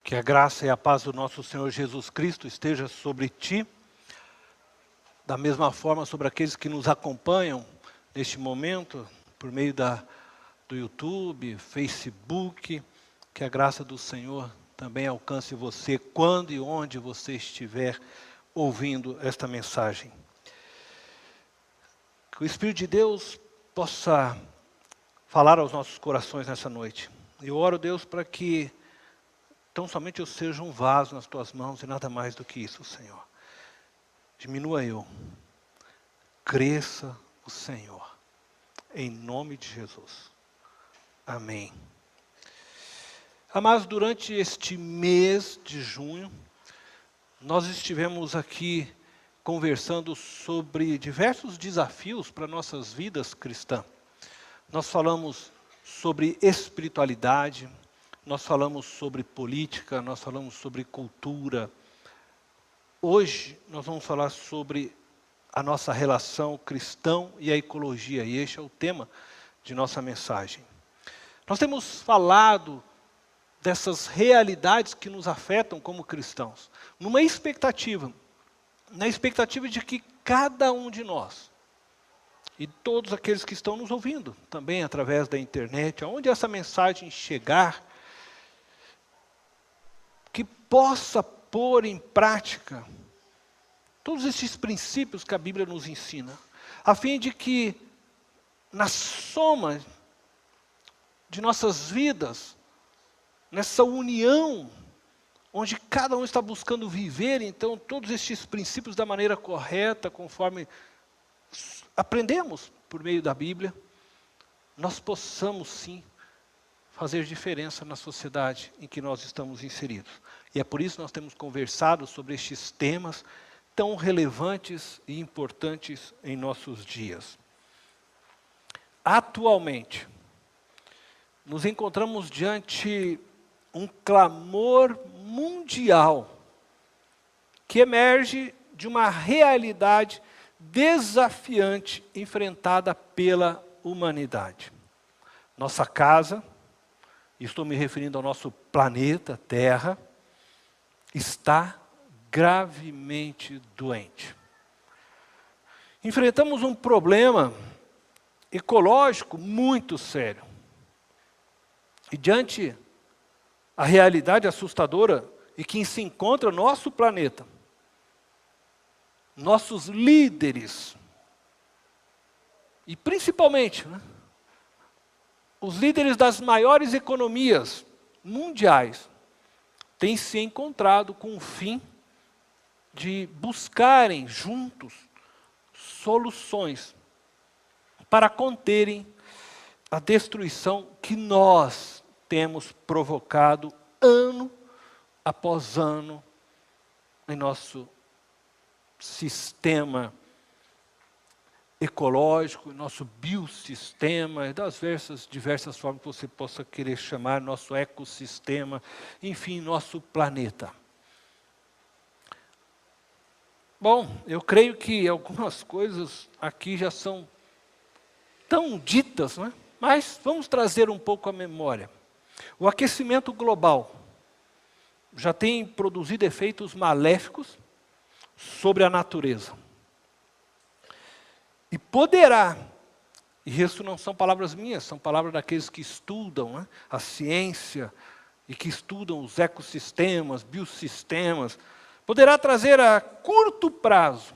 Que a graça e a paz do nosso Senhor Jesus Cristo esteja sobre ti, da mesma forma sobre aqueles que nos acompanham neste momento, por meio do YouTube, Facebook, que a graça do Senhor também alcance você quando e onde você estiver ouvindo esta mensagem. Que o Espírito de Deus possa falar aos nossos corações nessa noite. Eu oro, Deus, para que tão somente eu seja um vaso nas tuas mãos e nada mais do que isso, Senhor. Diminua eu, cresça o Senhor, em nome de Jesus. Amém. Amados, durante este mês de junho, nós estivemos aqui conversando sobre diversos desafios para nossas vidas cristãs. Nós falamos sobre espiritualidade, nós falamos sobre política, nós falamos sobre cultura. Hoje nós vamos falar sobre a nossa relação cristão e a ecologia, e este é o tema de nossa mensagem. Nós temos falado dessas realidades que nos afetam como cristãos, na expectativa de que cada um de nós, e todos aqueles que estão nos ouvindo, também através da internet, aonde essa mensagem chegar, que possa pôr em prática todos esses princípios que a Bíblia nos ensina, a fim de que, na soma de nossas vidas, nessa união, onde cada um está buscando viver, então, todos estes princípios da maneira correta, conforme aprendemos por meio da Bíblia, nós possamos sim fazer diferença na sociedade em que nós estamos inseridos. E é por isso que nós temos conversado sobre estes temas tão relevantes e importantes em nossos dias. Atualmente, nos encontramos diante um clamor mundial que emerge de uma realidade desafiante enfrentada pela humanidade. Nossa casa, estou me referindo ao nosso planeta Terra, está gravemente doente. Enfrentamos um problema ecológico muito sério. E diante a realidade assustadora em que se encontra o nosso planeta, nossos líderes, e principalmente, os líderes das maiores economias mundiais, têm se encontrado com o fim de buscarem juntos soluções para conterem a destruição que nós temos provocado ano após ano em nosso sistema ecológico, nosso biossistema, das diversas formas que você possa querer chamar, nosso ecossistema, enfim, nosso planeta. Bom, eu creio que algumas coisas aqui já são tão ditas, mas vamos trazer um pouco à memória. O aquecimento global já tem produzido efeitos maléficos sobre a natureza. E poderá, e isso não são palavras minhas, são palavras daqueles que estudam a ciência e que estudam os ecossistemas, biossistemas, poderá trazer a curto prazo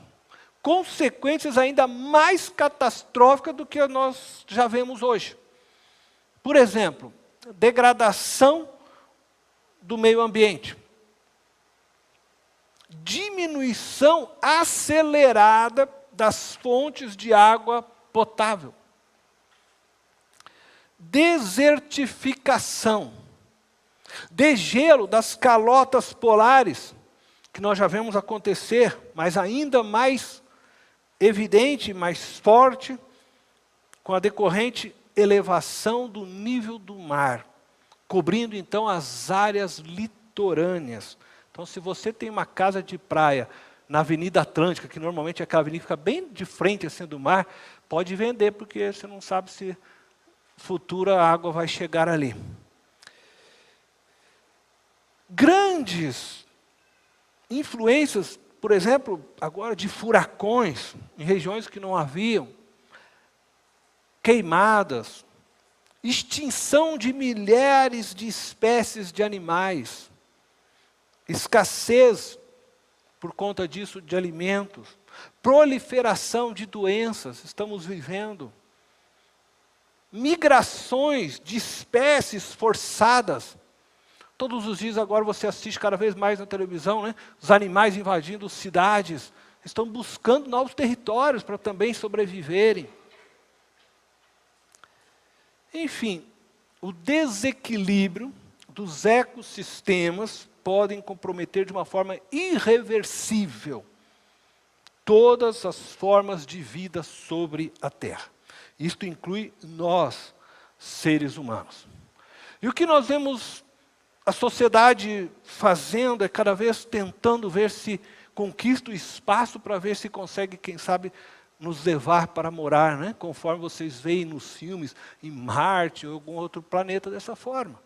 consequências ainda mais catastróficas do que nós já vemos hoje. Por exemplo, degradação do meio ambiente. Diminuição acelerada das fontes de água potável. Desertificação. Degelo das calotas polares, que nós já vemos acontecer, mas ainda mais evidente, mais forte, com a decorrente elevação do nível do mar, cobrindo então as áreas litorâneas. Então, se você tem uma casa de praia na Avenida Atlântica, que normalmente é aquela avenida que fica bem de frente assim, do mar, pode vender, porque você não sabe se futura água vai chegar ali. Grandes influências, por exemplo, agora de furacões, em regiões que não haviam, queimadas, extinção de milhares de espécies de animais, escassez, por conta disso, de alimentos, proliferação de doenças, estamos vivendo, migrações de espécies forçadas. Todos os dias agora você assiste cada vez mais na televisão, né? Os animais invadindo cidades, estão buscando novos territórios para também sobreviverem. Enfim, o desequilíbrio dos ecossistemas podem comprometer de uma forma irreversível todas as formas de vida sobre a Terra. Isto inclui nós, seres humanos. E o que nós vemos a sociedade fazendo é cada vez tentando ver se conquista o espaço para ver se consegue, quem sabe, nos levar para morar, né? Conforme vocês veem nos filmes, em Marte ou algum outro planeta dessa forma.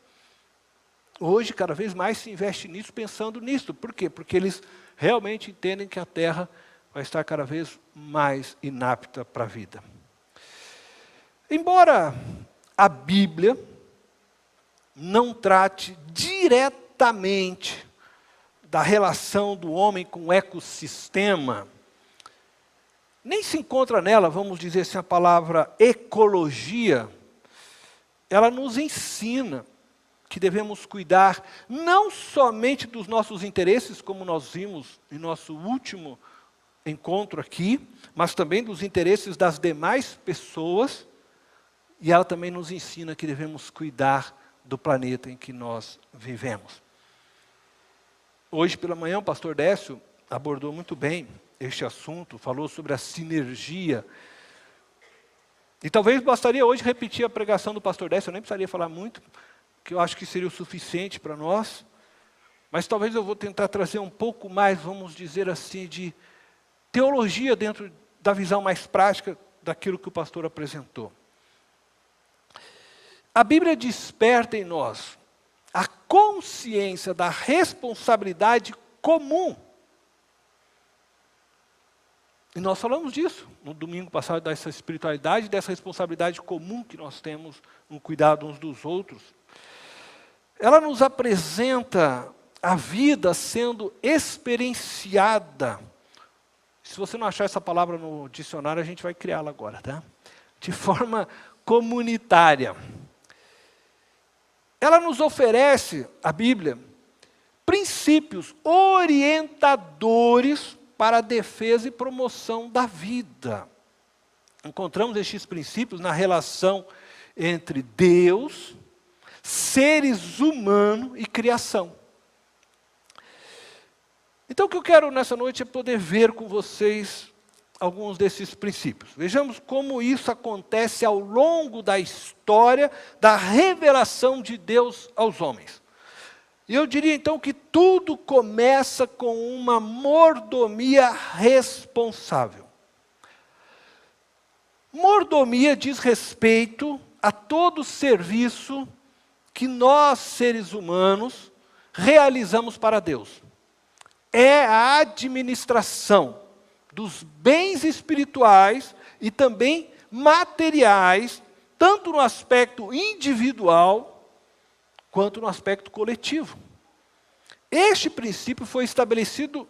Hoje, cada vez mais se investe nisso, pensando nisso. Por quê? Porque eles realmente entendem que a Terra vai estar cada vez mais inapta para a vida. Embora a Bíblia não trate diretamente da relação do homem com o ecossistema, nem se encontra nela, vamos dizer assim, a palavra ecologia, ela nos ensina que devemos cuidar não somente dos nossos interesses, como nós vimos em nosso último encontro aqui, mas também dos interesses das demais pessoas, e ela também nos ensina que devemos cuidar do planeta em que nós vivemos. Hoje pela manhã o pastor Décio abordou muito bem este assunto, falou sobre a sinergia. E talvez bastaria hoje repetir a pregação do pastor Décio, eu nem precisaria falar muito, que eu acho que seria o suficiente para nós, mas talvez eu vou tentar trazer um pouco mais, vamos dizer assim, de teologia dentro da visão mais prática daquilo que o pastor apresentou. A Bíblia desperta em nós a consciência da responsabilidade comum. E nós falamos disso no domingo passado, dessa espiritualidade, dessa responsabilidade comum que nós temos no cuidado uns dos outros. Ela nos apresenta a vida sendo experienciada. Se você não achar essa palavra no dicionário, a gente vai criá-la agora, tá? De forma comunitária. Ela nos oferece, a Bíblia, princípios orientadores para a defesa e promoção da vida. Encontramos estes princípios na relação entre Deus, seres humanos e criação. Então o que eu quero nessa noite é poder ver com vocês alguns desses princípios. Vejamos como isso acontece ao longo da história da revelação de Deus aos homens. E eu diria então que tudo começa com uma mordomia responsável. Mordomia diz respeito a todo serviço que nós, seres humanos, realizamos para Deus. É a administração dos bens espirituais e também materiais, tanto no aspecto individual, quanto no aspecto coletivo. Este princípio foi estabelecido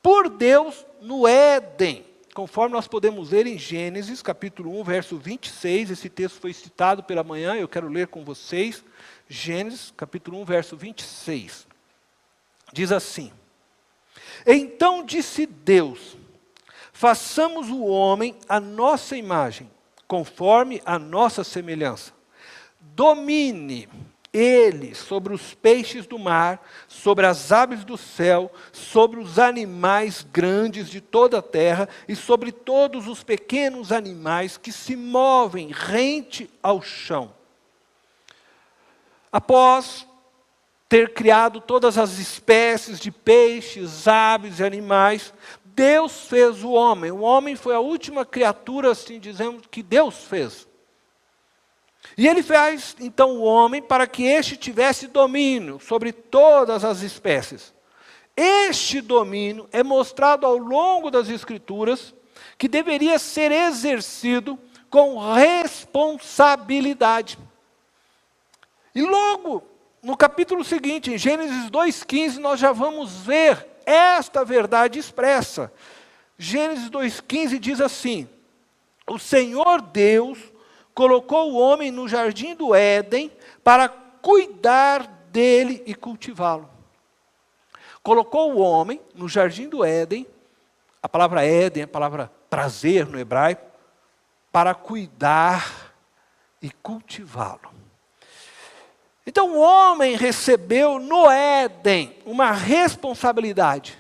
por Deus no Éden, conforme nós podemos ler em Gênesis, capítulo 1, verso 26, esse texto foi citado pela manhã, eu quero ler com vocês, Gênesis, capítulo 1, verso 26. Diz assim: Então disse Deus: façamos o homem à nossa imagem, conforme a nossa semelhança. Domine ele sobre os peixes do mar, sobre as aves do céu, sobre os animais grandes de toda a terra e sobre todos os pequenos animais que se movem rente ao chão. Após ter criado todas as espécies de peixes, aves e animais, Deus fez o homem. O homem foi a última criatura, assim dizemos, que Deus fez. E ele faz, então, o homem para que este tivesse domínio sobre todas as espécies. Este domínio é mostrado ao longo das Escrituras, que deveria ser exercido com responsabilidade. E logo, no capítulo seguinte, em Gênesis 2,15, nós já vamos ver esta verdade expressa. Gênesis 2,15 diz assim: o Senhor Deus colocou o homem no jardim do Éden para cuidar dele e cultivá-lo. Colocou o homem no jardim do Éden, a palavra Éden é a palavra prazer no hebraico, para cuidar e cultivá-lo. Então o homem recebeu no Éden uma responsabilidade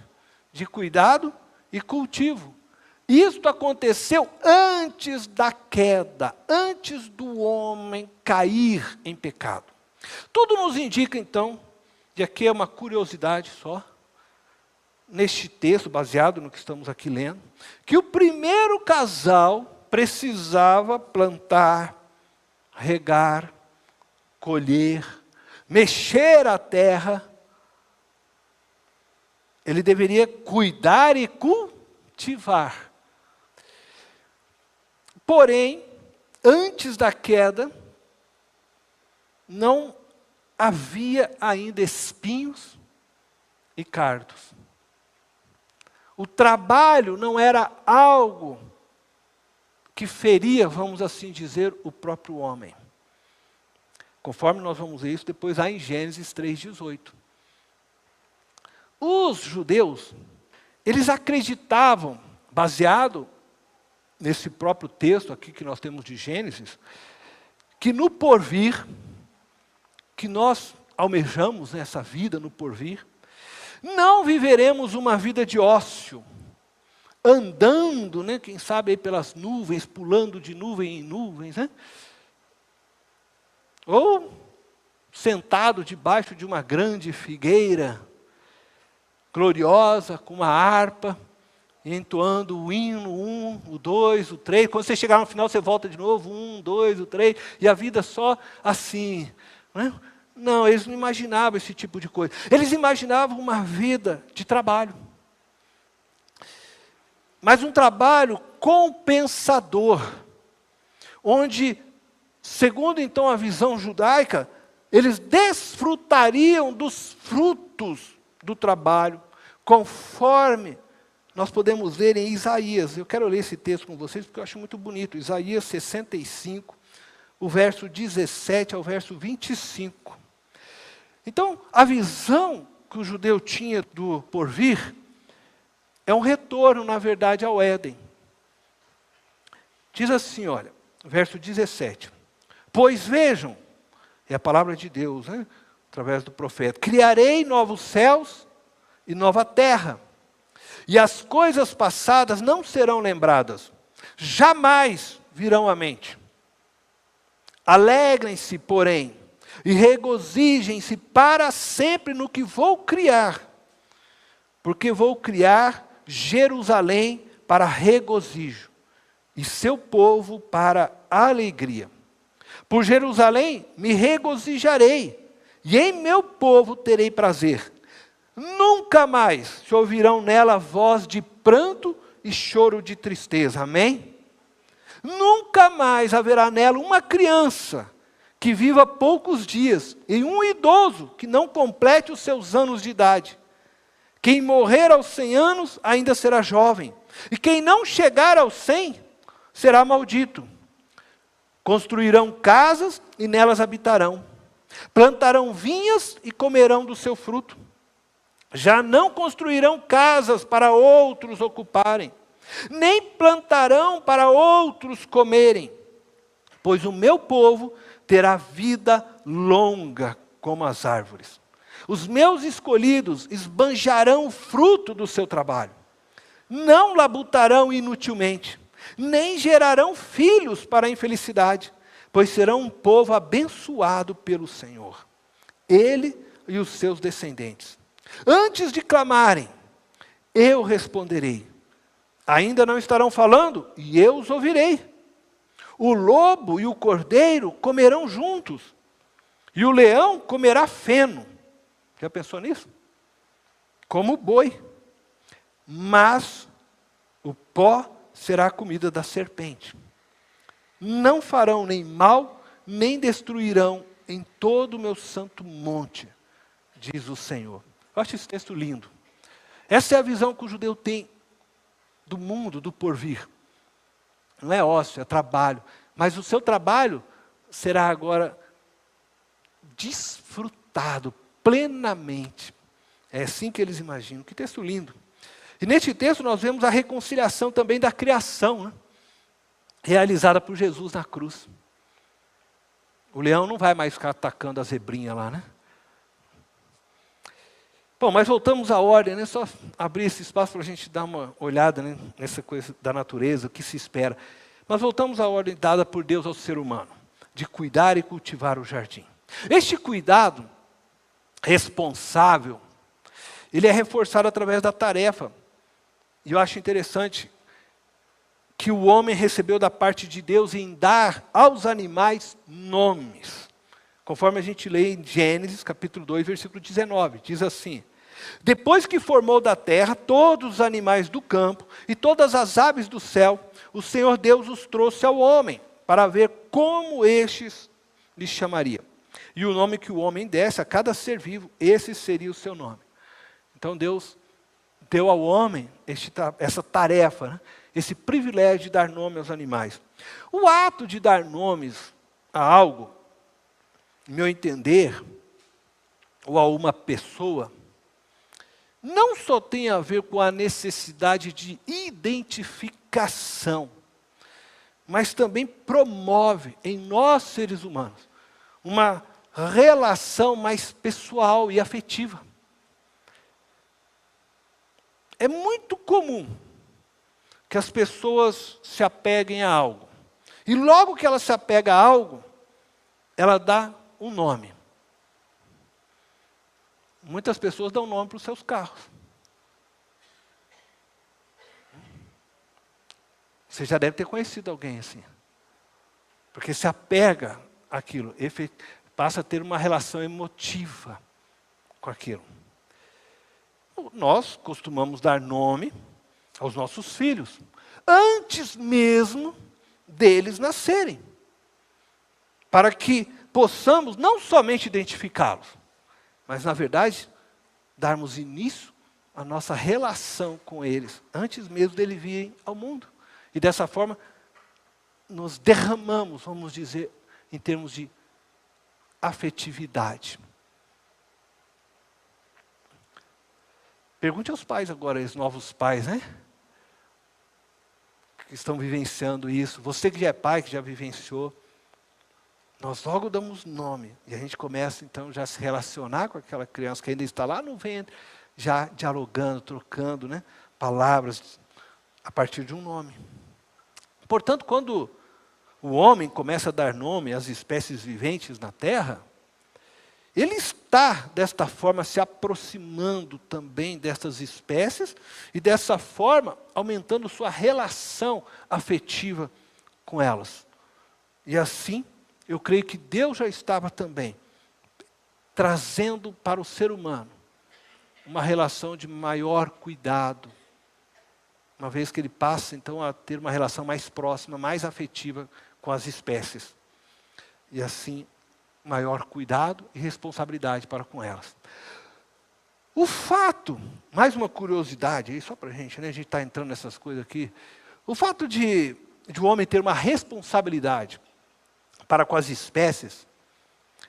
de cuidado e cultivo. Isto aconteceu antes da queda, antes do homem cair em pecado. Tudo nos indica então, e aqui é uma curiosidade só, neste texto, baseado no que estamos aqui lendo, que o primeiro casal precisava plantar, regar, colher, mexer a terra. Ele deveria cuidar e cultivar. Porém, antes da queda, não havia ainda espinhos e cardos. O trabalho não era algo que feria, vamos assim dizer, o próprio homem. Conforme nós vamos ver isso depois lá em Gênesis 3,18. Os judeus, eles acreditavam, baseado nesse próprio texto aqui que nós temos de Gênesis, que no porvir, que nós almejamos nessa vida no porvir, não viveremos uma vida de ócio, andando, quem sabe aí pelas nuvens, pulando de nuvem em nuvens, ou sentado debaixo de uma grande figueira, gloriosa, com uma harpa, entoando o hino, 1, o 2, o 3. Quando você chegar no final, você volta de novo, 1, 2, o 3, e a vida só assim. Não, eles não imaginavam esse tipo de coisa. Eles imaginavam uma vida de trabalho. Mas um trabalho compensador, onde, segundo então a visão judaica, eles desfrutariam dos frutos do trabalho, conforme nós podemos ver em Isaías. Eu quero ler esse texto com vocês, porque eu acho muito bonito. Isaías 65, o verso 17 ao verso 25. Então, a visão que o judeu tinha do porvir é um retorno, na verdade, ao Éden. Diz assim, olha, verso 17. Pois vejam, é a palavra de Deus, através do profeta, criarei novos céus e nova terra, e as coisas passadas não serão lembradas, jamais virão à mente. Alegrem-se, porém, e regozijem-se para sempre no que vou criar, porque vou criar Jerusalém para regozijo, e seu povo para alegria. Por Jerusalém me regozijarei, e em meu povo terei prazer. Nunca mais se ouvirão nela voz de pranto e choro de tristeza. Amém? Nunca mais haverá nela uma criança que viva poucos dias, e um idoso que não complete os seus anos de idade. Quem morrer aos 100 anos ainda será jovem, e quem não chegar aos 100 será maldito. Construirão casas e nelas habitarão. Plantarão vinhas e comerão do seu fruto. Já não construirão casas para outros ocuparem, nem plantarão para outros comerem, pois o meu povo terá vida longa como as árvores. Os meus escolhidos esbanjarão o fruto do seu trabalho. Não labutarão inutilmente, nem gerarão filhos para a infelicidade, pois serão um povo abençoado pelo Senhor, ele e os seus descendentes. Antes de clamarem, eu responderei. Ainda não estarão falando, e eu os ouvirei. O lobo e o cordeiro comerão juntos, e o leão comerá feno. Já pensou nisso? Como o boi. Mas o pó será a comida da serpente. Não farão nem mal, nem destruirão em todo o meu santo monte, diz o Senhor. Eu acho esse texto lindo. Essa é a visão que o judeu tem do mundo, do porvir. Não é ócio, é trabalho. Mas o seu trabalho será agora desfrutado plenamente. É assim que eles imaginam. Que texto lindo. E neste texto nós vemos a reconciliação também da criação, né? Realizada por Jesus na cruz. O leão não vai mais ficar atacando a zebrinha lá, né? Bom, mas voltamos à ordem, né? Só abrir esse espaço para a gente dar uma olhada, né, nessa coisa da natureza, o que se espera. Mas voltamos à ordem dada por Deus ao ser humano, de cuidar e cultivar o jardim. Este cuidado responsável, ele é reforçado através da tarefa. E eu acho interessante que o homem recebeu da parte de Deus em dar aos animais nomes. Conforme a gente lê em Gênesis, capítulo 2, versículo 19. Diz assim: depois que formou da terra todos os animais do campo e todas as aves do céu, o Senhor Deus os trouxe ao homem, para ver como estes lhe chamaria. E o nome que o homem desse a cada ser vivo, esse seria o seu nome. Então Deus deu ao homem essa tarefa, né? Esse privilégio de dar nome aos animais. O ato de dar nomes a algo, no meu entender, ou a uma pessoa, não só tem a ver com a necessidade de identificação, mas também promove em nós, seres humanos, uma relação mais pessoal e afetiva. É muito comum que as pessoas se apeguem a algo. E logo que ela se apega a algo, ela dá um nome. Muitas pessoas dão nome para os seus carros. Você já deve ter conhecido alguém assim. Porque se apega àquilo, passa a ter uma relação emotiva com aquilo. Nós costumamos dar nome aos nossos filhos, antes mesmo deles nascerem, para que possamos não somente identificá-los, mas, na verdade, darmos início à nossa relação com eles, antes mesmo deles virem ao mundo. E dessa forma, nos derramamos, vamos dizer, em termos de afetividade. Pergunte aos pais agora, os novos pais, né? Que estão vivenciando isso. Você que já é pai, que já vivenciou. Nós logo damos nome. E a gente começa, então, já a se relacionar com aquela criança que ainda está lá no ventre, já dialogando, trocando, né, palavras a partir de um nome. Portanto, quando o homem começa a dar nome às espécies viventes na Terra, ele está, desta forma, se aproximando também dessas espécies e, dessa forma, aumentando sua relação afetiva com elas. E assim, eu creio que Deus já estava também trazendo para o ser humano uma relação de maior cuidado, uma vez que ele passa, então, a ter uma relação mais próxima, mais afetiva com as espécies. E assim, maior cuidado e responsabilidade para com elas. O fato, mais uma curiosidade, aí só para a gente, né? A gente está entrando nessas coisas aqui. O fato de o homem ter uma responsabilidade para com as espécies,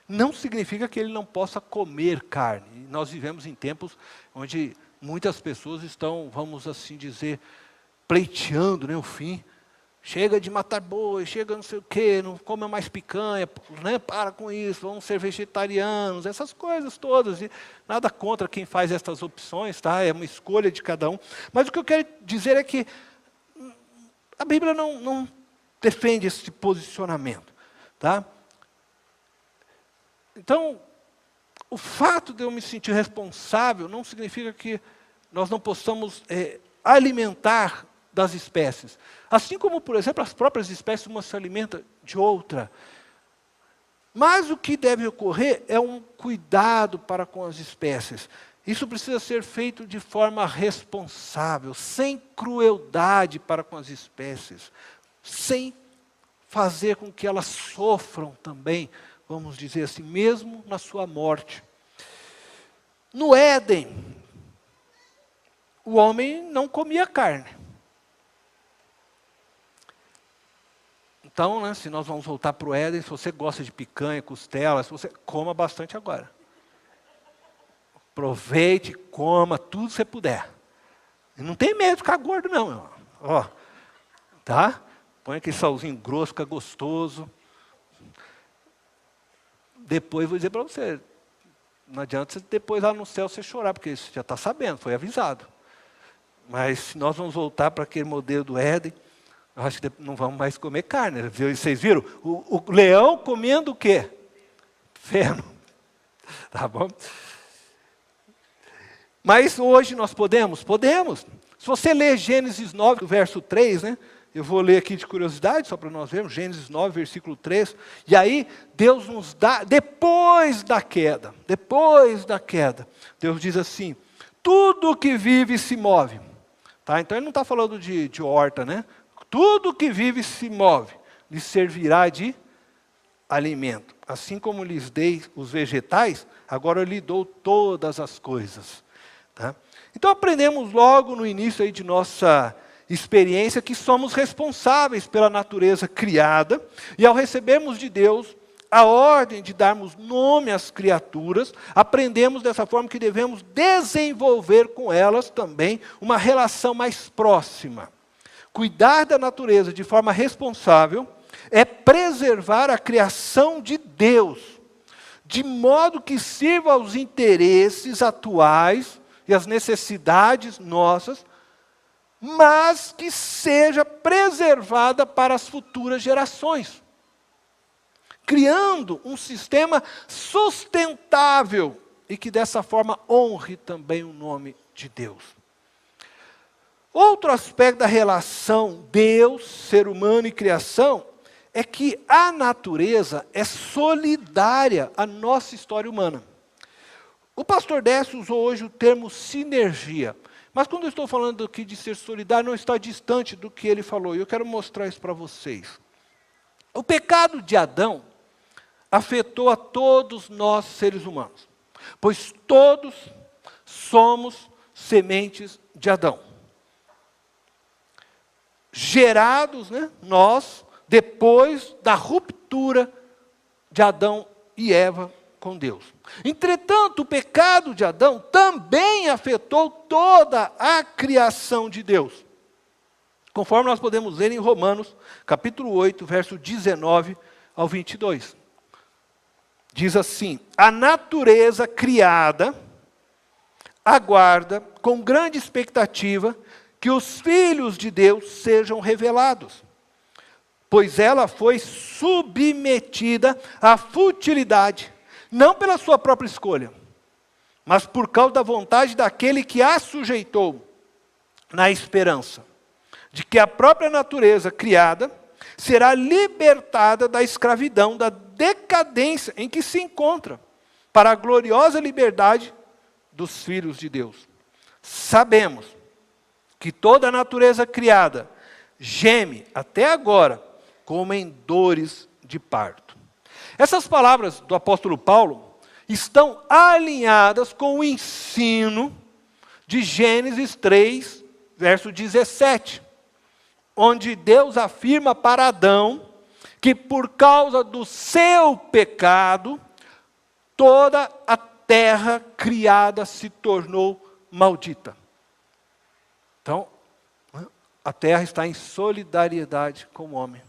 não significa que ele não possa comer carne. Nós vivemos em tempos onde muitas pessoas estão, vamos assim dizer, pleiteando, né, o fim. Chega de matar boi, chega não sei o quê, não come mais picanha, né? Para com isso, vamos ser vegetarianos, essas coisas todas. E nada contra quem faz essas opções, tá? É uma escolha de cada um. Mas o que eu quero dizer é que a Bíblia não defende esse posicionamento, tá? Então, o fato de eu me sentir responsável não significa que nós não possamos alimentar das espécies. Assim como, por exemplo, as próprias espécies, uma se alimenta de outra. Mas o que deve ocorrer é um cuidado para com as espécies. Isso precisa ser feito de forma responsável, sem crueldade para com as espécies, sem fazer com que elas sofram também, vamos dizer assim, mesmo na sua morte. No Éden, o homem não comia carne. Então, né, se nós vamos voltar para o Éden, se você gosta de picanha, costela, se você coma bastante agora. Aproveite, coma tudo que você puder. E não tem medo de ficar gordo não, meu irmão. Ó, tá? Põe aquele salzinho grosso, fica gostoso. Depois vou dizer para você, não adianta você depois lá no céu você chorar, porque você já está sabendo, foi avisado. Mas se nós vamos voltar para aquele modelo do Éden, eu acho que não vamos mais comer carne. Vocês viram? O leão comendo o quê? Feno. Tá bom? Mas hoje nós podemos? Podemos. Se você ler Gênesis 9, verso 3, né? Eu vou ler aqui de curiosidade, só para nós vermos, Gênesis 9, versículo 3. E aí, Deus nos dá, depois da queda, Deus diz assim, tudo que vive se move. Tá? Então ele não está falando de horta, né? Tudo que vive se move, lhe servirá de alimento. Assim como lhes dei os vegetais, agora eu lhe dou todas as coisas. Tá? Então aprendemos logo no início aí de nossa experiência que somos responsáveis pela natureza criada, e ao recebermos de Deus a ordem de darmos nome às criaturas, aprendemos dessa forma que devemos desenvolver com elas também uma relação mais próxima. Cuidar da natureza de forma responsável é preservar a criação de Deus, de modo que sirva aos interesses atuais e às necessidades nossas, mas que seja preservada para as futuras gerações, criando um sistema sustentável e que dessa forma honre também o nome de Deus. Outro aspecto da relação Deus, ser humano e criação é que a natureza é solidária à nossa história humana. O pastor Décio usou hoje o termo sinergia, mas quando eu estou falando aqui de ser solidário, não está distante do que ele falou, e eu quero mostrar isso para vocês. O pecado de Adão afetou a todos nós seres humanos, pois todos somos sementes de Adão. Gerados, né, nós, depois da ruptura de Adão e Eva com Deus. Entretanto, o pecado de Adão também afetou toda a criação de Deus. Conforme nós podemos ver em Romanos, capítulo 8, verso 19 ao 22. Diz assim, a natureza criada aguarda com grande expectativa que os filhos de Deus sejam revelados, pois ela foi submetida à futilidade, não pela sua própria escolha, mas por causa da vontade daquele que a sujeitou, na esperança de que a própria natureza criada será libertada da escravidão, da decadência em que se encontra, para a gloriosa liberdade dos filhos de Deus. Sabemos que toda a natureza criada geme até agora como em dores de parto. Essas palavras do apóstolo Paulo estão alinhadas com o ensino de Gênesis 3, verso 17, onde Deus afirma para Adão que por causa do seu pecado, toda a terra criada se tornou maldita. Então, a terra está em solidariedade com o homem,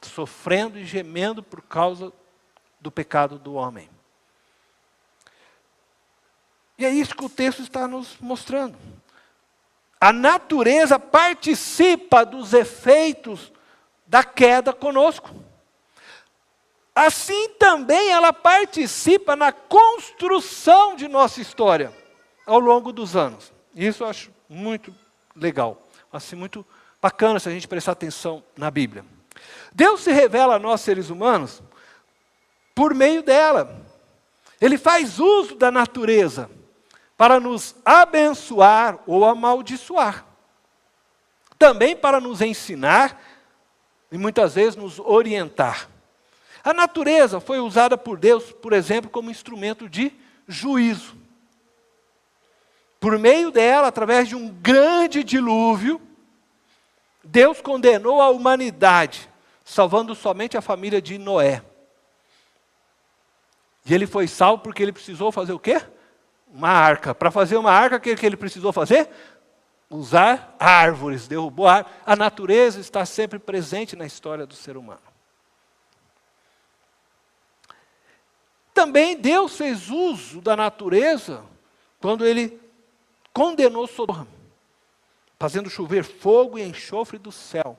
sofrendo e gemendo por causa do pecado do homem. E é isso que o texto está nos mostrando. A natureza participa dos efeitos da queda conosco. Assim também ela participa na construção de nossa história ao longo dos anos. Isso eu acho muito legal. assim, muito bacana se a gente prestar atenção na Bíblia. Deus se revela a nós, seres humanos, por meio dela. Ele faz uso da natureza para nos abençoar ou amaldiçoar. Também para nos ensinar e muitas vezes nos orientar. A natureza foi usada por Deus, por exemplo, como instrumento de juízo. Por meio dela, através de um grande dilúvio, Deus condenou a humanidade, salvando somente a família de Noé. E ele foi salvo porque ele precisou fazer o quê? Uma arca. Para fazer uma arca, o que ele precisou fazer? Usar árvores, derrubou a árvore. A natureza está sempre presente na história do ser humano. Também Deus fez uso da natureza quando ele condenou Sodoma, fazendo chover fogo e enxofre do céu.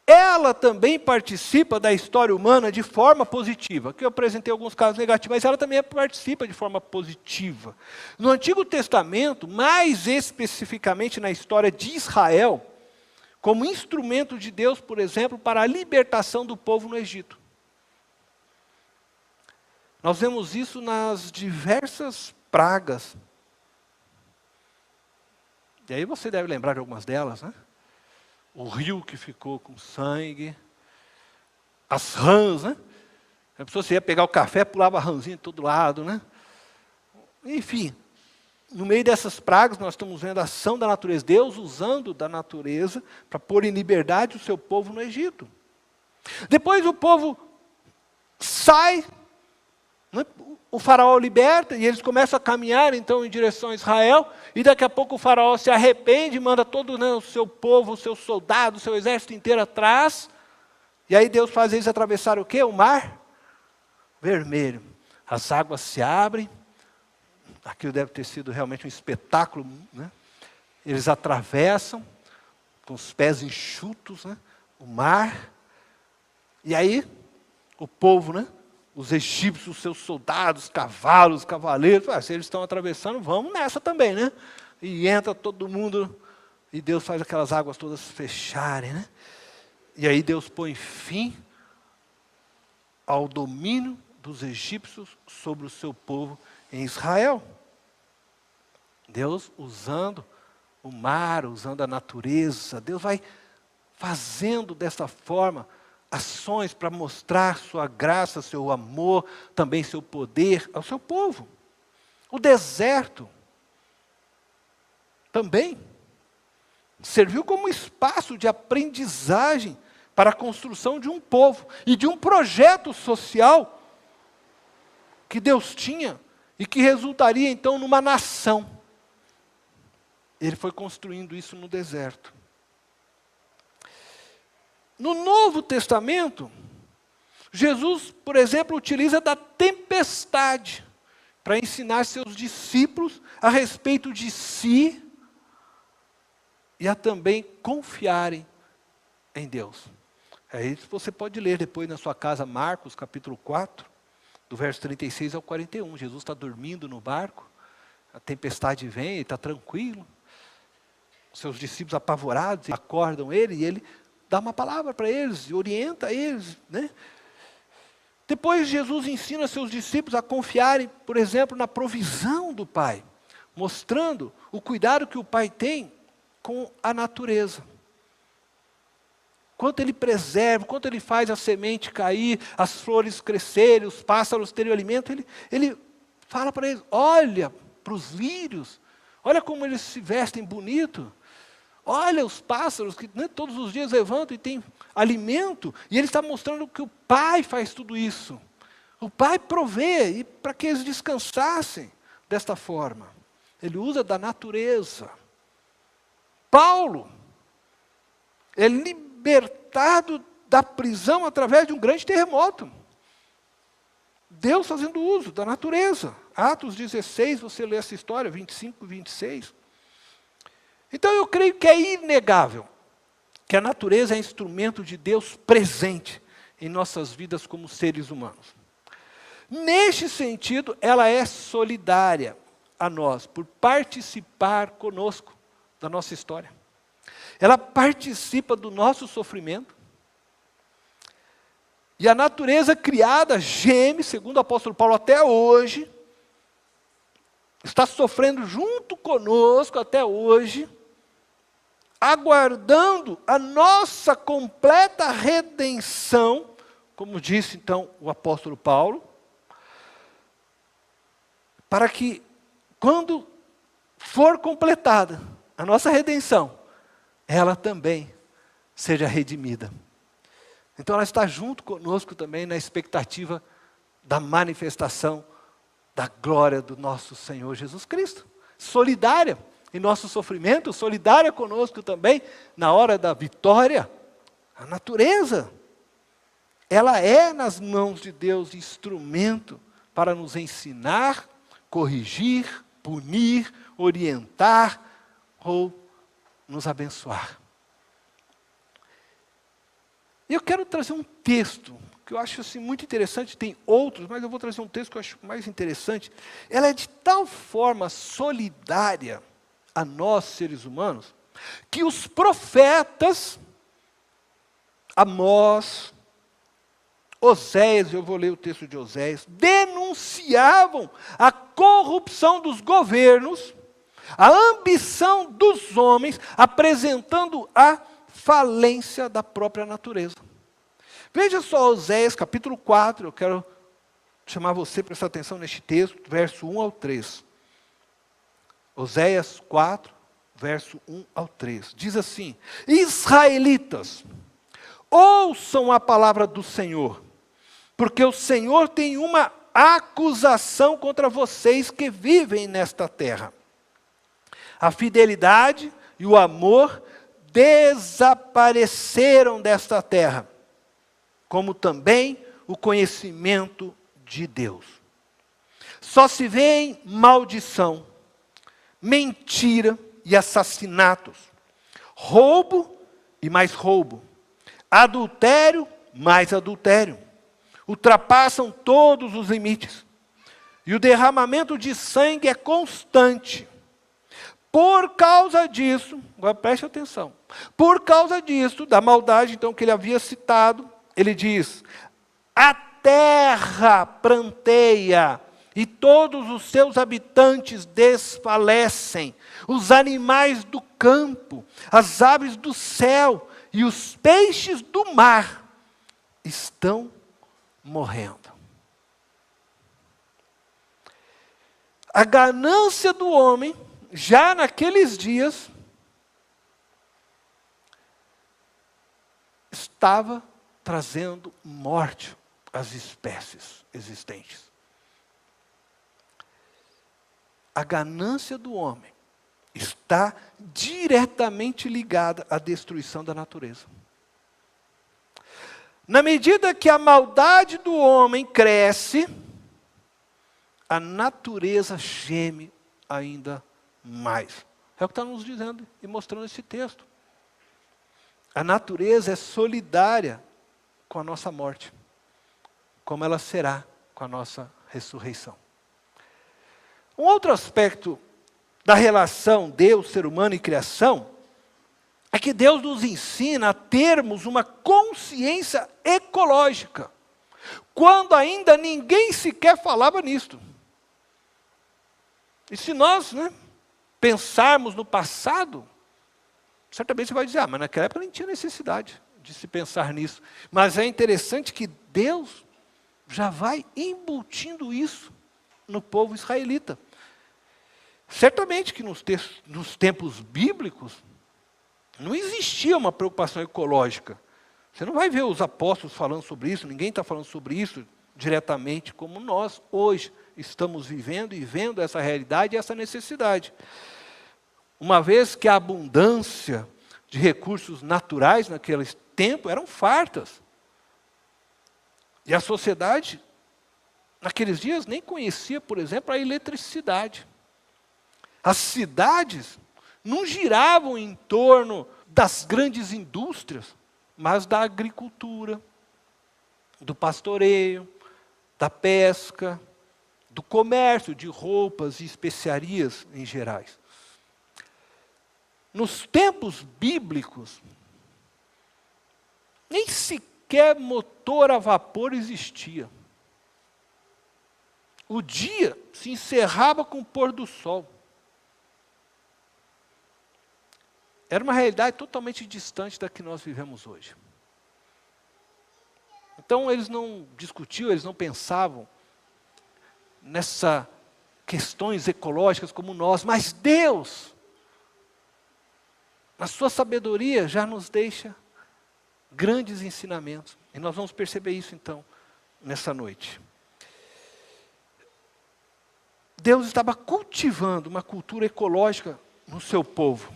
Ela também participa da história humana de forma positiva. Aqui eu apresentei alguns casos negativos, mas ela também participa de forma positiva. No Antigo Testamento, mais especificamente na história de Israel, como instrumento de Deus, por exemplo, para a libertação do povo no Egito. Nós vemos isso nas diversas pragas. E aí você deve lembrar de algumas delas, né? O rio que ficou com sangue, as rãs, né? A pessoa ia pegar o café, pulava a rãzinha de todo lado, né? Enfim, no meio dessas pragas nós estamos vendo a ação da natureza, Deus usando da natureza para pôr em liberdade o seu povo no Egito. Depois o povo sai, né? O faraó liberta e eles começam a caminhar então em direção a Israel, e daqui a pouco o faraó se arrepende, manda todo, né, o seu povo, os seus soldados, o seu exército inteiro atrás, e aí Deus faz eles atravessar o quê? O mar vermelho. As águas se abrem, aquilo deve ter sido realmente um espetáculo, né? Eles atravessam com os pés enxutos, né, o mar, e aí o povo, né, os egípcios, os seus soldados, cavalos, cavaleiros, se eles estão atravessando, vamos nessa também, né? E entra todo mundo, e Deus faz aquelas águas todas fecharem, né? E aí Deus põe fim ao domínio dos egípcios sobre o seu povo em Israel. Deus usando o mar, usando a natureza, Deus vai fazendo dessa forma ações para mostrar sua graça, seu amor, também seu poder ao seu povo. O deserto também serviu como espaço de aprendizagem para a construção de um povo e de um projeto social que Deus tinha e que resultaria então numa nação. Ele foi construindo isso no deserto. No Novo Testamento, Jesus, por exemplo, utiliza da tempestade para ensinar seus discípulos a respeito de si e a também confiarem em Deus. Aí você pode ler depois na sua casa Marcos, capítulo 4, do verso 36 ao 41. Jesus está dormindo no barco, a tempestade vem, ele está tranquilo. Seus discípulos apavorados acordam ele e ele dá uma palavra para eles, orienta eles, né? Depois Jesus ensina seus discípulos a confiarem, por exemplo, na provisão do Pai, mostrando o cuidado que o Pai tem com a natureza. Quanto Ele preserva, quanto Ele faz a semente cair, as flores crescerem, os pássaros terem alimento, Ele fala para eles, olha para os lírios, olha como eles se vestem bonito. Olha os pássaros que, né, todos os dias levantam e têm alimento. E ele está mostrando que o Pai faz tudo isso. O Pai provê e para que eles descansassem desta forma. Ele usa da natureza. Paulo é libertado da prisão através de um grande terremoto. Deus fazendo uso da natureza. Atos 16, você lê essa história, 25 e 26. Então eu creio que é inegável que a natureza é instrumento de Deus presente em nossas vidas como seres humanos. Neste sentido, ela é solidária a nós, por participar conosco da nossa história. Ela participa do nosso sofrimento. E a natureza criada geme, segundo o apóstolo Paulo, até hoje. Está sofrendo junto conosco até hoje, aguardando a nossa completa redenção, como disse então o apóstolo Paulo, para que, quando for completada a nossa redenção, ela também seja redimida. Então ela está junto conosco também na expectativa da manifestação da glória do nosso Senhor Jesus Cristo. Solidária em nosso sofrimento, solidária conosco também na hora da vitória. A natureza, ela é nas mãos de Deus instrumento para nos ensinar, corrigir, punir, orientar ou nos abençoar. E eu quero trazer um texto que eu acho assim, muito interessante, tem outros, mas eu vou trazer um texto que eu acho mais interessante. Ela é de tal forma solidária a nós, seres humanos, que os profetas, Amós, Oséias, eu vou ler o texto de Oséias, denunciavam a corrupção dos governos, a ambição dos homens, apresentando a falência da própria natureza. Veja só Oséias capítulo 4, eu quero chamar você para prestar atenção neste texto, verso 1 ao 3. Oséias 4, verso 1 ao 3. Diz assim: Israelitas, ouçam a palavra do Senhor, porque o Senhor tem uma acusação contra vocês que vivem nesta terra. A fidelidade e o amor desapareceram desta terra, como também o conhecimento de Deus. Só se vê maldição, mentira e assassinatos, roubo e mais roubo, adultério mais adultério, ultrapassam todos os limites, e o derramamento de sangue é constante. Por causa disso, agora preste atenção, por causa disso, da maldade então que ele havia citado, ele diz: a terra pranteia e todos os seus habitantes desfalecem, os animais do campo, as aves do céu e os peixes do mar estão morrendo. A ganância do homem, já naqueles dias, estava trazendo morte às espécies existentes. A ganância do homem está diretamente ligada à destruição da natureza. Na medida que a maldade do homem cresce, a natureza geme ainda mais. É o que está nos dizendo e mostrando esse texto. A natureza é solidária com a nossa morte, como ela será com a nossa ressurreição. Um outro aspecto da relação Deus, ser humano e criação, é que Deus nos ensina a termos uma consciência ecológica, quando ainda ninguém sequer falava nisto. E se nós pensarmos no passado, certamente você vai dizer, mas naquela época nem tinha necessidade de se pensar nisso. Mas é interessante que Deus já vai embutindo isso no povo israelita. Certamente que nos tempos bíblicos não existia uma preocupação ecológica. Você não vai ver os apóstolos falando sobre isso, ninguém está falando sobre isso diretamente como nós hoje estamos vivendo e vendo essa realidade e essa necessidade. Uma vez que a abundância de recursos naturais naquele tempo eram fartas. E a sociedade, naqueles dias, nem conhecia, por exemplo, a eletricidade. As cidades não giravam em torno das grandes indústrias, mas da agricultura, do pastoreio, da pesca, do comércio de roupas e especiarias em gerais. nos tempos bíblicos, nem sequer motor a vapor existia. O dia se encerrava com o pôr do sol. Era uma realidade totalmente distante da que nós vivemos hoje. Então eles não discutiam, eles não pensavam nessas questões ecológicas como nós, mas Deus, na sua sabedoria, já nos deixa grandes ensinamentos. E nós vamos perceber isso então, nessa noite. Deus estava cultivando uma cultura ecológica no seu povo.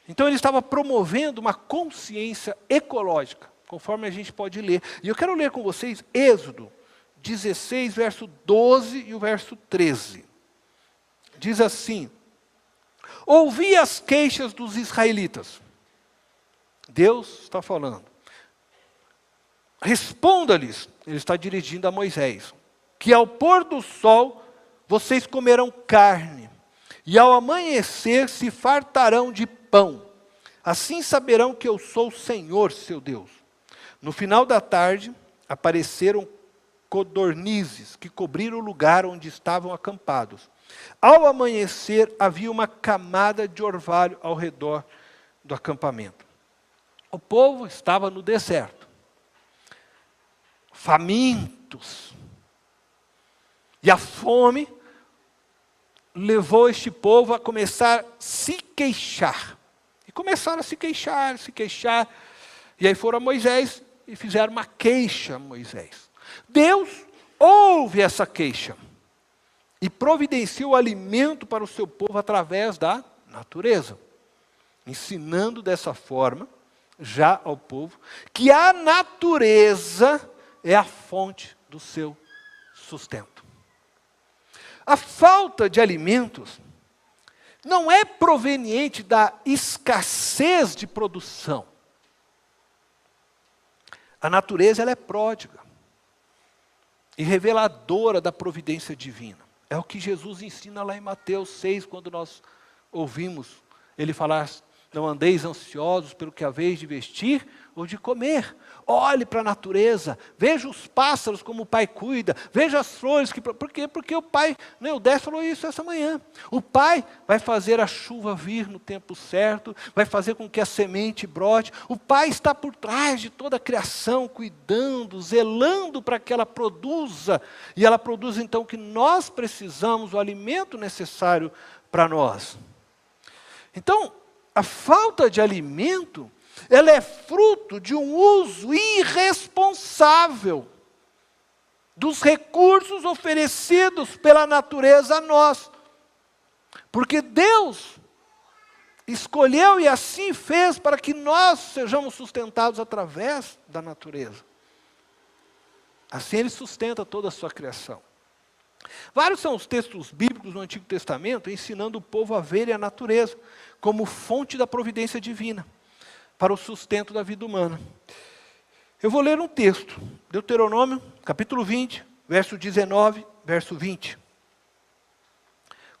Então ele estava promovendo uma consciência ecológica, conforme a gente pode ler. E eu quero ler com vocês Êxodo 16, verso 12 e o verso 13. Diz assim: ouvi as queixas dos israelitas. Deus está falando. Responda-lhes, ele está dirigindo a Moisés, que ao pôr do sol vocês comerão carne, e ao amanhecer se fartarão de pão. Assim saberão que eu sou o Senhor, seu Deus. No final da tarde, apareceram codornizes que cobriram o lugar onde estavam acampados. Ao amanhecer, havia uma camada de orvalho ao redor do acampamento. O povo estava no deserto, famintos. E a fome levou este povo a começar a se queixar. E começaram a se queixar, se queixar. E aí foram a Moisés e fizeram uma queixa a Moisés. Deus ouve essa queixa e providencia o alimento para o seu povo através da natureza, ensinando dessa forma, já ao povo, que a natureza é a fonte do seu sustento. A falta de alimentos não é proveniente da escassez de produção. A natureza ela é pródiga e reveladora da providência divina. É o que Jesus ensina lá em Mateus 6, quando nós ouvimos ele falar: não andeis ansiosos pelo que haveis de vestir ou de comer. Olhe para a natureza, veja os pássaros como o Pai cuida, veja as flores. Por quê? Porque o Pai, o Décio falou isso essa manhã. O Pai vai fazer a chuva vir no tempo certo, vai fazer com que a semente brote. O Pai está por trás de toda a criação, cuidando, zelando para que ela produza. E ela produz então o que nós precisamos, o alimento necessário para nós. Então, a falta de alimento, ela é fruto de um uso irresponsável dos recursos oferecidos pela natureza a nós. Porque Deus escolheu e assim fez para que nós sejamos sustentados através da natureza. Assim Ele sustenta toda a sua criação. Vários são os textos bíblicos no Antigo Testamento ensinando o povo a ver a natureza como fonte da providência divina para o sustento da vida humana. Eu vou ler um texto, Deuteronômio, capítulo 20, verso 19, verso 20.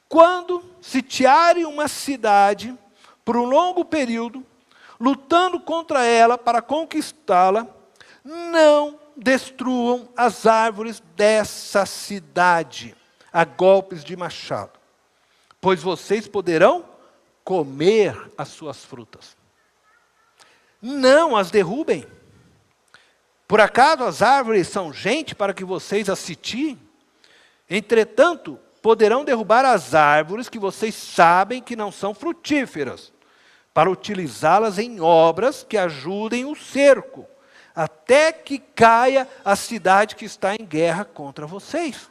Quando sitiarem uma cidade por um longo período, lutando contra ela para conquistá-la, não destruam as árvores dessa cidade a golpes de machado, pois vocês poderão comer as suas frutas. Não as derrubem. Por acaso as árvores são gente para que vocês as sitiem? Entretanto, poderão derrubar as árvores que vocês sabem que não são frutíferas, para utilizá-las em obras que ajudem o cerco, até que caia a cidade que está em guerra contra vocês.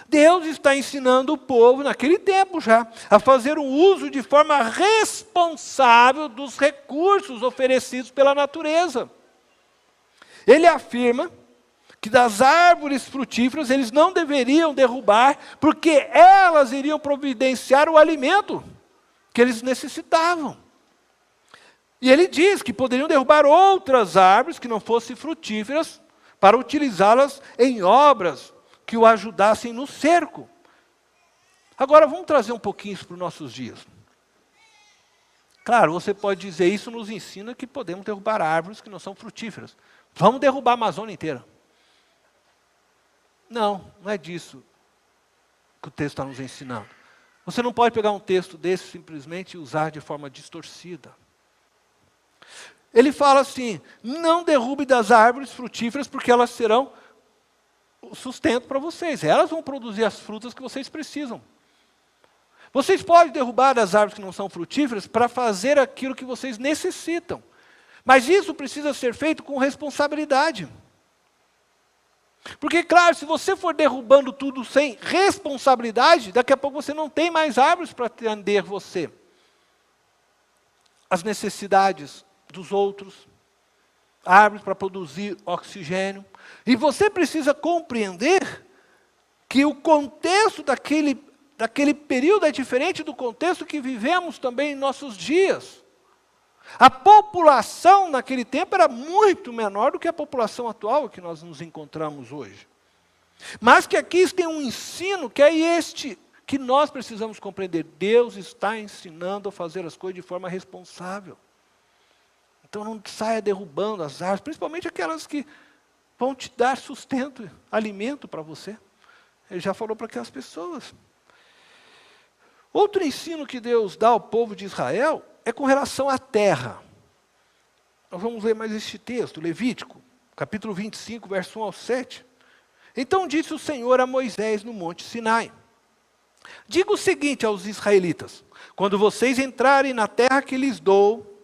Deus está ensinando o povo, naquele tempo já, a fazer um uso de forma responsável dos recursos oferecidos pela natureza. Ele afirma que das árvores frutíferas eles não deveriam derrubar, porque elas iriam providenciar o alimento que eles necessitavam. E ele diz que poderiam derrubar outras árvores que não fossem frutíferas para utilizá-las em obras que o ajudassem no cerco. Agora vamos trazer um pouquinho isso para os nossos dias. Claro, você pode dizer, isso nos ensina que podemos derrubar árvores que não são frutíferas. Vamos derrubar a Amazônia inteira. Não, não é disso que o texto está nos ensinando. Você não pode pegar um texto desse simplesmente e usar de forma distorcida. Ele fala assim, não derrube das árvores frutíferas, porque elas serão o sustento para vocês. Elas vão produzir as frutas que vocês precisam. Vocês podem derrubar das árvores que não são frutíferas para fazer aquilo que vocês necessitam. Mas isso precisa ser feito com responsabilidade. Porque, claro, se você for derrubando tudo sem responsabilidade, daqui a pouco você não tem mais árvores para atender você. As necessidades dos outros, árvores para produzir oxigênio. E você precisa compreender que o contexto daquele período é diferente do contexto que vivemos também em nossos dias. A população naquele tempo era muito menor do que a população atual que nós nos encontramos hoje. Mas que aqui tem um ensino que é este, que nós precisamos compreender. Deus está ensinando a fazer as coisas de forma responsável. Então não saia derrubando as árvores, principalmente aquelas que vão te dar sustento, alimento para você. Ele já falou para aquelas pessoas. Outro ensino que Deus dá ao povo de Israel é com relação à terra. Nós vamos ler mais este texto, Levítico, capítulo 25, verso 1 ao 7. Então disse o Senhor a Moisés no monte Sinai: diga o seguinte aos israelitas: quando vocês entrarem na terra que lhes dou,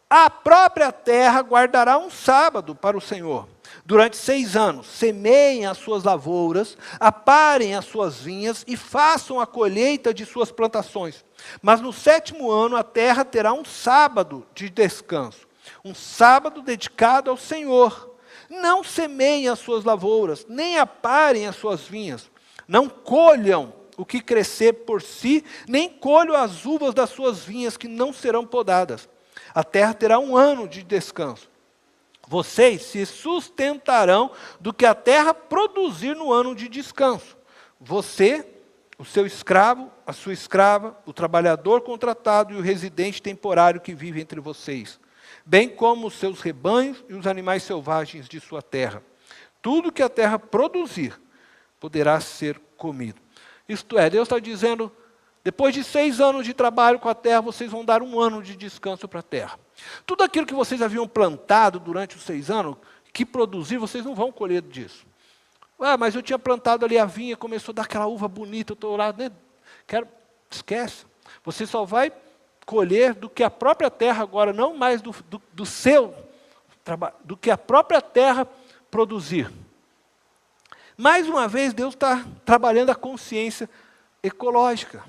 a própria terra guardará um sábado para o Senhor. Durante 6 anos, semeiem as suas lavouras, aparem as suas vinhas e façam a colheita de suas plantações. Mas no 7º ano a terra terá um sábado de descanso, um sábado dedicado ao Senhor. Não semeiem as suas lavouras, nem aparem as suas vinhas. Não colham o que crescer por si, nem colham as uvas das suas vinhas que não serão podadas. A terra terá um ano de descanso. Vocês se sustentarão do que a terra produzir no ano de descanso. Você, o seu escravo, a sua escrava, o trabalhador contratado e o residente temporário que vive entre vocês, bem como os seus rebanhos e os animais selvagens de sua terra. Tudo que a terra produzir poderá ser comido. Isto é, Deus está dizendo, depois de 6 anos de trabalho com a terra, vocês vão dar um ano de descanso para a terra. Tudo aquilo que vocês haviam plantado durante os 6 anos, que produzir, vocês não vão colher disso. Ah, mas eu tinha plantado ali a vinha, começou a dar aquela uva bonita, eu estou lá, né? Esquece. Você só vai colher do que a própria terra agora, não mais do seu trabalho, do que a própria terra produzir. Mais uma vez, Deus está trabalhando a consciência ecológica.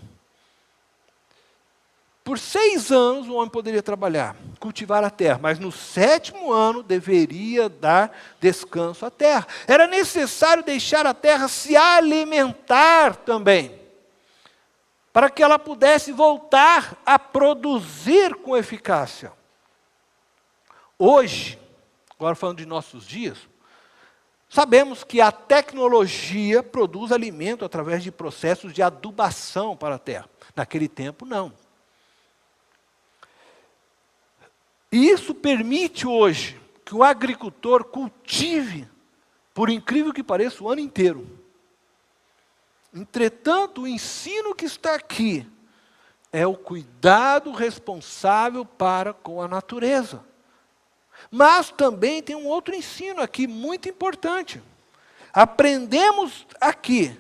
Por 6 anos o homem poderia trabalhar, cultivar a terra, mas no 7º ano deveria dar descanso à terra. Era necessário deixar a terra se alimentar também, para que ela pudesse voltar a produzir com eficácia. Hoje, agora falando de nossos dias, sabemos que a tecnologia produz alimento através de processos de adubação para a terra. Naquele tempo, não. E isso permite hoje que o agricultor cultive, por incrível que pareça, o ano inteiro. Entretanto, o ensino que está aqui é o cuidado responsável para com a natureza. Mas também tem um outro ensino aqui muito importante. Aprendemos aqui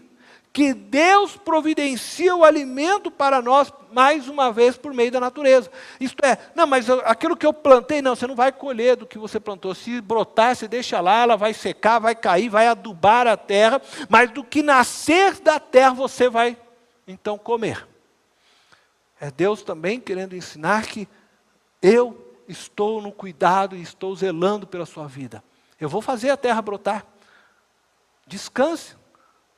que Deus providencia o alimento para nós, mais uma vez, por meio da natureza. Isto é, não, mas aquilo que eu plantei, não, você não vai colher do que você plantou. Se brotar, você deixa lá, ela vai secar, vai cair, vai adubar a terra, mas do que nascer da terra, você vai, então, comer. É Deus também querendo ensinar que eu estou no cuidado e estou zelando pela sua vida. Eu vou fazer a terra brotar. Descanse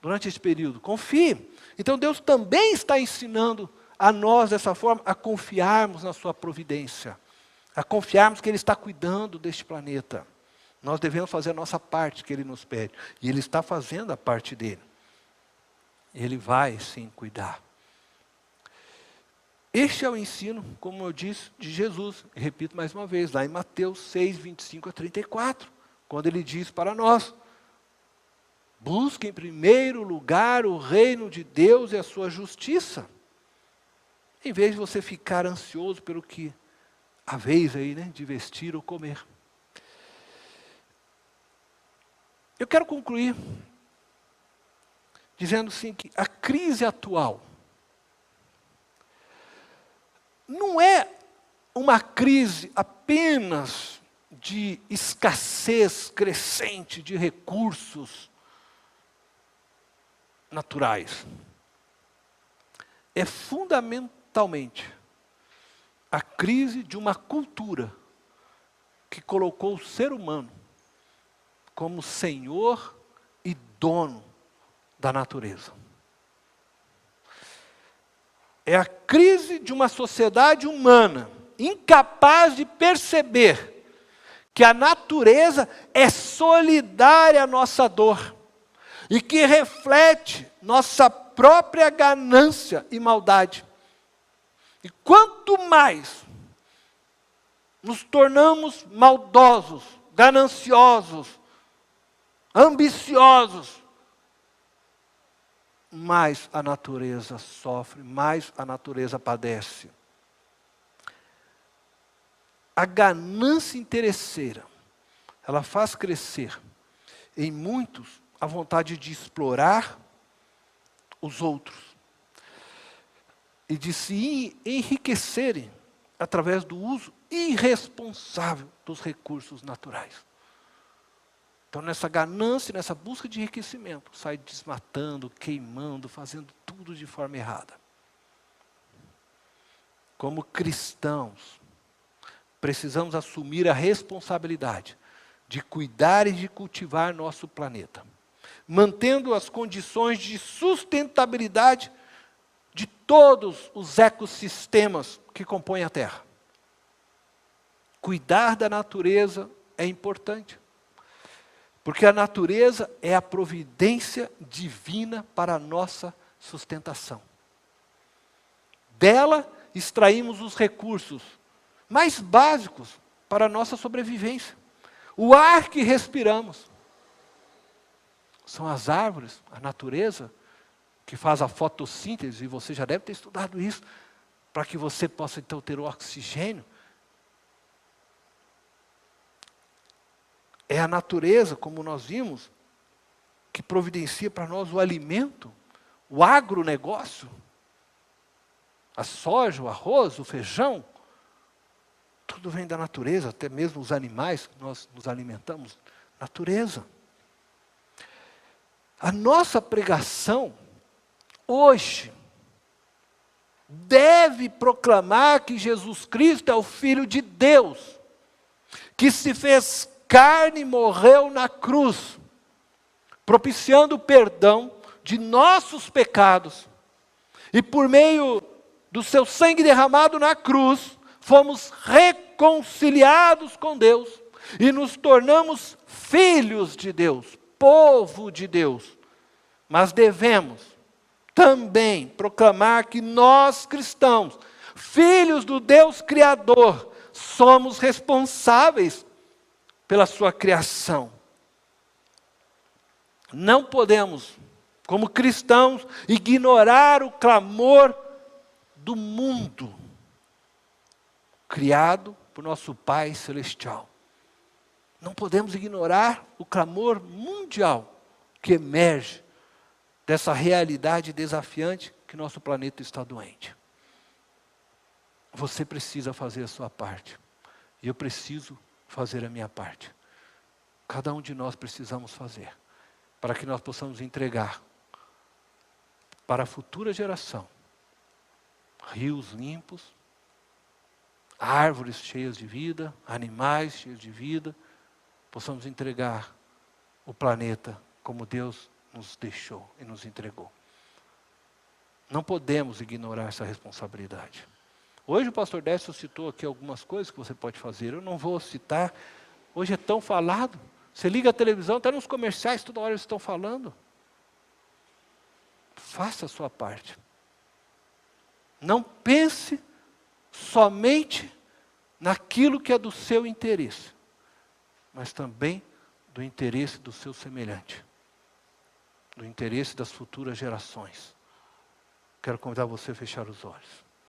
durante esse período, confie. Então Deus também está ensinando a nós dessa forma, a confiarmos na sua providência, a confiarmos que Ele está cuidando deste planeta. Nós devemos fazer a nossa parte que Ele nos pede, e Ele está fazendo a parte dele. Ele vai sim cuidar. Este é o ensino, como eu disse, de Jesus. E repito mais uma vez, lá em Mateus 6, 25 a 34, quando ele diz para nós: busque em primeiro lugar o reino de Deus e a sua justiça, em vez de você ficar ansioso pelo que há vez aí, né, de vestir ou comer. Eu quero concluir dizendo assim que a crise atual não é uma crise apenas de escassez crescente de recursos naturais. É fundamentalmente a crise de uma cultura que colocou o ser humano como senhor e dono da natureza. É a crise de uma sociedade humana incapaz de perceber que a natureza é solidária à nossa dor e que reflete nossa própria ganância e maldade. E quanto mais nos tornamos maldosos, gananciosos, ambiciosos, mais a natureza sofre, mais a natureza padece. A ganância interesseira, ela faz crescer em muitos a vontade de explorar os outros e de se enriquecerem através do uso irresponsável dos recursos naturais. Então, nessa ganância, nessa busca de enriquecimento, sai desmatando, queimando, fazendo tudo de forma errada. Como cristãos, precisamos assumir a responsabilidade de cuidar e de cultivar nosso planeta, mantendo as condições de sustentabilidade de todos os ecossistemas que compõem a Terra. Cuidar da natureza é importante, porque a natureza é a providência divina para a nossa sustentação. Dela extraímos os recursos mais básicos para a nossa sobrevivência. O ar que respiramos. São as árvores, a natureza, que faz a fotossíntese, e você já deve ter estudado isso, para que você possa então ter o oxigênio. É a natureza, como nós vimos, que providencia para nós o alimento, o agronegócio, a soja, o arroz, o feijão, tudo vem da natureza, até mesmo os animais que nós nos alimentamos, natureza. A nossa pregação, hoje, deve proclamar que Jesus Cristo é o Filho de Deus, que se fez carne e morreu na cruz, propiciando o perdão de nossos pecados. E por meio do seu sangue derramado na cruz, fomos reconciliados com Deus e nos tornamos filhos de Deus, povo de Deus. Mas devemos também proclamar que nós cristãos, filhos do Deus Criador, somos responsáveis pela sua criação. Não podemos, como cristãos, ignorar o clamor do mundo, criado por nosso Pai Celestial. Não podemos ignorar o clamor mundial que emerge dessa realidade desafiante que nosso planeta está doente. Você precisa fazer a sua parte. E eu preciso fazer a minha parte. Cada um de nós precisamos fazer, para que nós possamos entregar para a futura geração rios limpos, árvores cheias de vida, animais cheios de vida, possamos entregar o planeta como Deus nos deixou e nos entregou. Não podemos ignorar essa responsabilidade. Hoje o pastor Décio citou aqui algumas coisas que você pode fazer. Eu não vou citar. Hoje é tão falado. Você liga a televisão, até nos comerciais, toda hora eles estão falando. Faça a sua parte. Não pense somente naquilo que é do seu interesse, mas também do interesse do seu semelhante, do interesse das futuras gerações. Quero convidar você a fechar os olhos.